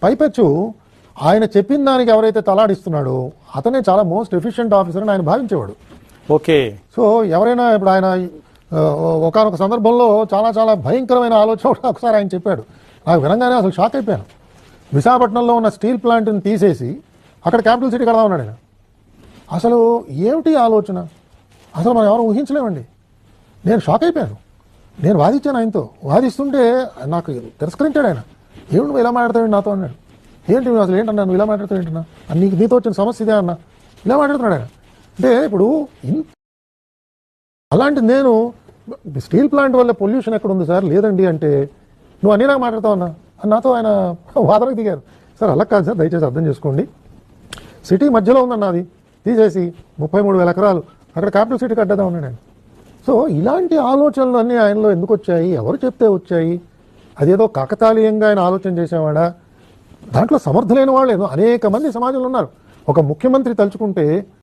పైపెచ్చు ఆయన చెప్పిన దానికి ఎవరైతే తలాడిస్తున్నాడో అతనే చాలా మోస్ట్ ఎఫిషియెంట్ ఆఫీసర్ అని ఆయన భావించేవాడు. ఓకే. సో ఎవరైనా ఇప్పుడు ఆయన ఒకానొక సందర్భంలో చాలా చాలా భయంకరమైన ఆలోచన ఒకసారి ఆయన చెప్పాడు. నాకు వినంగానే అసలు షాక్ అయిపోయాను. విశాఖపట్నంలో ఉన్న స్టీల్ ప్లాంట్ని తీసేసి అక్కడ క్యాపిటల్ సిటీ కడదా ఉన్నాడు ఆయన. అసలు ఏమిటి ఆలోచన? అసలు మనం ఎవరు ఊహించలేమండి. నేను షాక్ అయిపోయాను. నేను వాదించాను ఆయనతో. వాదిస్తుంటే నాకు తిరస్కరించాడు ఆయన. ఏమిటి నువ్వు ఇలా మాట్లాడతావు నాతో అన్నాడు. ఏంటి నువ్వు అసలు ఏంటన్నా నువ్వు ఇలా మాట్లాడతావు ఏంటన్నా? నీతో వచ్చిన సమస్య ఇదే అన్నా. ఇలా మాట్లాడుతున్నాడు ఆయన. అంటే ఇప్పుడు అలాంటి నేను స్టీల్ ప్లాంట్ వల్ల పొల్యూషన్ ఎక్కడ ఉంది సార్? లేదండి అంటే నువ్వు అన్నీ నాకు మాట్లాడతావు అన్నా అని నాతో ఆయన వాదనకు దిగారు. సార్ అలా కాదు సార్, దయచేసి అర్థం చేసుకోండి. సిటీ మధ్యలో ఉందన్న అది తీసేసి 33,000 ఎకరాలు అక్కడ క్యాపిటల్ సిటీ కట్టేద్దాం ఉన్నాడు ఆయన. సో ఇలాంటి ఆలోచనలు అన్నీ ఆయనలో ఎందుకు వచ్చాయి? ఎవరు చెప్తే వచ్చాయి? అదేదో కాకతాళీయంగా ఆయన ఆలోచన చేసేవాడా? దాంట్లో సమర్థులైన వాళ్ళు అనేక మంది సమాజంలో ఉన్నారు. ఒక ముఖ్యమంత్రి తలుచుకుంటే